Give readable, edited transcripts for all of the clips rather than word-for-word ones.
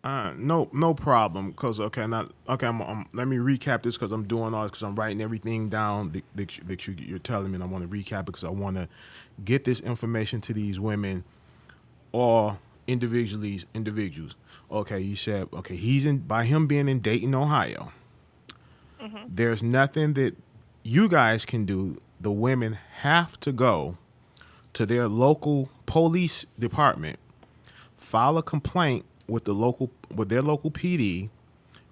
No problem. Cause okay, not okay. Let me recap this because I'm doing all this because I'm writing everything down that you're telling me, and I want to recap it because I want to get this information to these women or individuals. Okay, you said okay. He's in by him being in Dayton, Ohio. Hmm. There's nothing that you guys can do. The women have to go to their local police department, file a complaint with their local PD.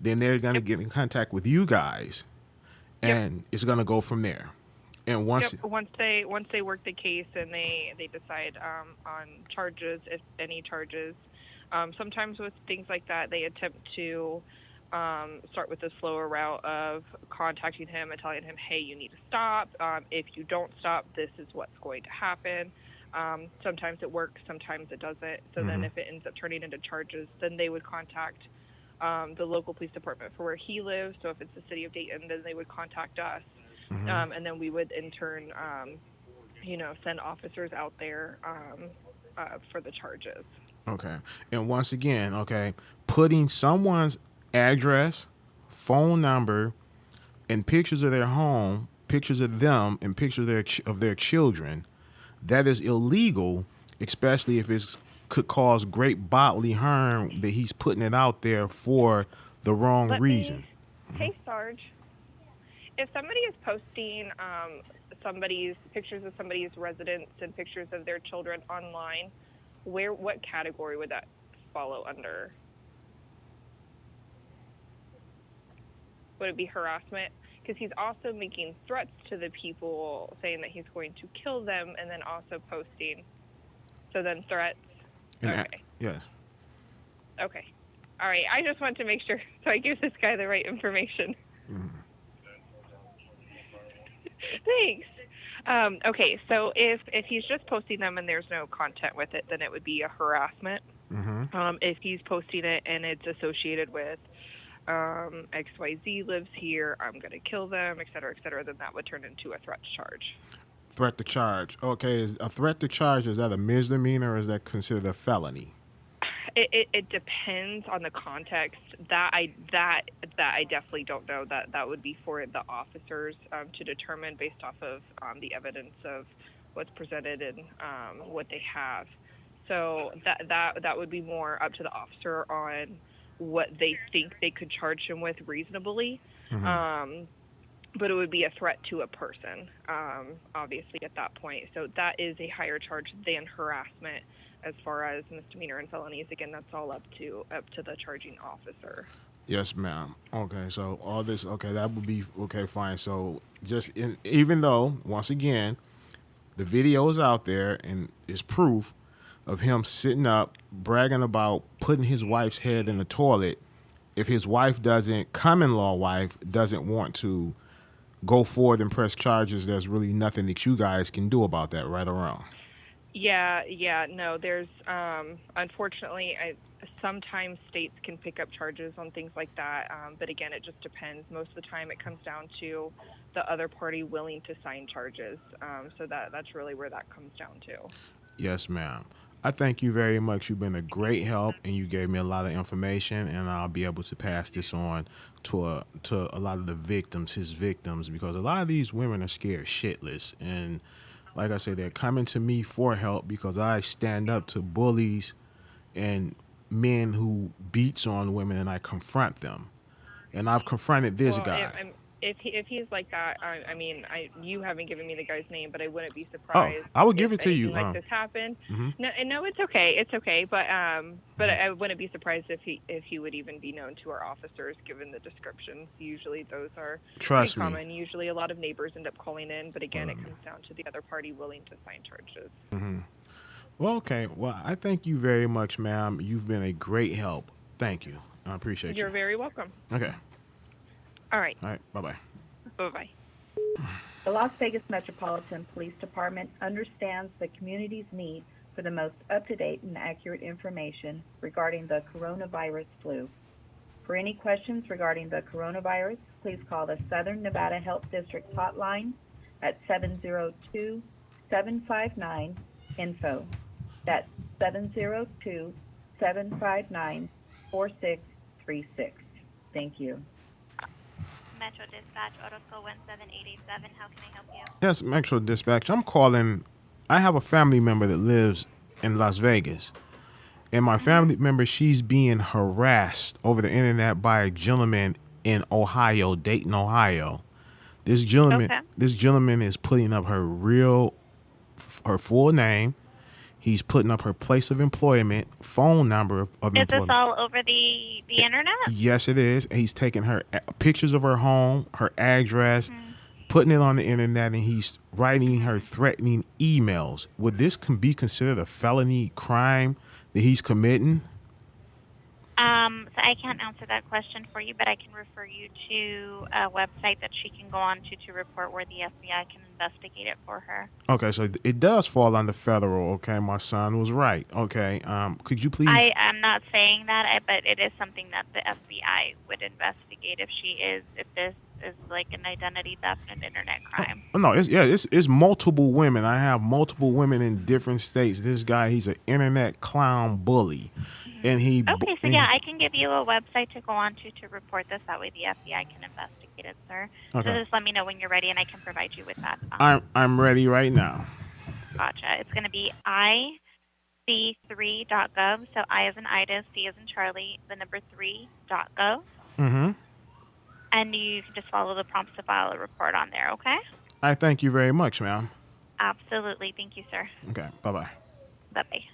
Then they're gonna Yep. get in contact with you guys, Yep. and it's gonna go from there. And once, Yep. Once they work the case and they decide on charges, if any charges. Sometimes with things like that, they attempt to start with the slower route of contacting him and telling him, "Hey, you need to stop. If you don't stop, this is what's going to happen." Sometimes it works, sometimes it doesn't. So then, mm-hmm, if it ends up turning into charges, then they would contact the local police department for where he lives. So if it's the city of Dayton, then they would contact us, mm-hmm. and then we would in turn, send officers out there for the charges. Okay. And once again, okay, putting someone's address, phone number, and pictures of their home, pictures of them, and pictures of their children, that is illegal, especially if it could cause great bodily harm that he's putting it out there for the wrong Let me, reason. hey Sarge, if somebody is posting somebody's pictures of somebody's residence and pictures of their children online, what category would that follow under? Would it be harassment? Because he's also making threats to the people, saying that he's going to kill them, and then also posting. So then threats. And Okay. yes. Okay. All right. I just want to make sure so I give this guy the right information. Thanks. Okay. So if he's just posting them and there's no content with it, then it would be a harassment. Mm-hmm. If he's posting it and it's associated with XYZ lives here, I'm going to kill them, et cetera, then that would turn into a threat charge. Threat to charge. Okay, is a threat to charge, is that a misdemeanor or is that considered a felony? It depends on the context. That I definitely don't know. That would be for the officers to determine based off of the evidence of what's presented and what they have. So that would be more up to the officer on what they think they could charge him with reasonably. Mm-hmm. Um, but it would be a threat to a person, obviously at that point. So that is a higher charge than harassment. As far as misdemeanor and felonies, again, that's all up to the charging officer. Yes, ma'am. Okay, so all this, okay, that would be okay, fine. So even though once again the video is out there and is proof of him sitting up bragging about putting his wife's head in the toilet, if his wife doesn't, common law wife doesn't want to go forward and press charges, there's really nothing that you guys can do about that, right or wrong. Yeah, no, there's unfortunately sometimes states can pick up charges on things like that, but again, it just depends. Most of the time, it comes down to the other party willing to sign charges. So that's really where that comes down to. Yes, ma'am. I thank you very much. You've been a great help, and you gave me a lot of information, and I'll be able to pass this on to a lot of the victims, his victims, because a lot of these women are scared shitless, and like I said, they're coming to me for help because I stand up to bullies and men who beats on women, and I confront them, and I've confronted this Well, guy. if he's like that, I mean, you haven't given me the guy's name, but I wouldn't be Oh, surprised I would if give it to anything you. like this happened. Mhm, No, and no, it's okay, but I wouldn't be surprised if he would even be known to our officers, given the descriptions. Usually, those are pretty trust me. common. Usually, a lot of neighbors end up calling in, but again, it comes down to the other party willing to sign charges. Well, okay. Well, I thank you very much, ma'am. You've been a great help. Thank you. I appreciate you. You're very welcome. Okay. All right, All right. Bye bye. bye bye. The Las Vegas Metropolitan Police Department understands the community's need for the most up-to-date and accurate information regarding the coronavirus flu. For any questions regarding the coronavirus, please call the Southern Nevada Health District hotline at 702-759-INFO. That's 702-759-INFO. 4636. Thank you. Metro Dispatch, Auto Code 17887. How can I help you? Yes, Metro Dispatch. I'm calling. I have a family member that lives in Las Vegas. And my family member, she's being harassed over the internet by a gentleman in Ohio, Dayton, Ohio. Okay. This gentleman is putting up her full name. He's putting up her place of employment, phone number of Is this employment. all over the internet? Yes, it is. And he's taking her pictures of her home, her address, Mm-hmm. putting it on the internet, and he's writing her threatening emails. Would this be considered a felony crime that he's committing? So I can't answer that question for you, but I can refer you to a website that she can go on to report where the FBI can investigate it for her. Okay, so it does fall under federal. Okay, my son was right. Okay, could you please? I am not saying that, but it is something that the FBI would investigate if this is like an identity theft and internet crime. Oh, no, it's multiple women. I have multiple women in different states. This guy, he's an internet clown bully, and he. Okay, so yeah, I can give you a website to go on to report this. That way the FBI can investigate it, sir. Okay. So just let me know when you're ready, and I can provide you with that. I'm ready right now. Gotcha. It's going to be ic3.gov. So I as in Ida, C as in Charlie, the number 3.gov. Mm-hmm. And you can just follow the prompts to file a report on there, okay? I thank you very much, ma'am. Absolutely. Thank you, sir. Okay, bye-bye. Bye-bye.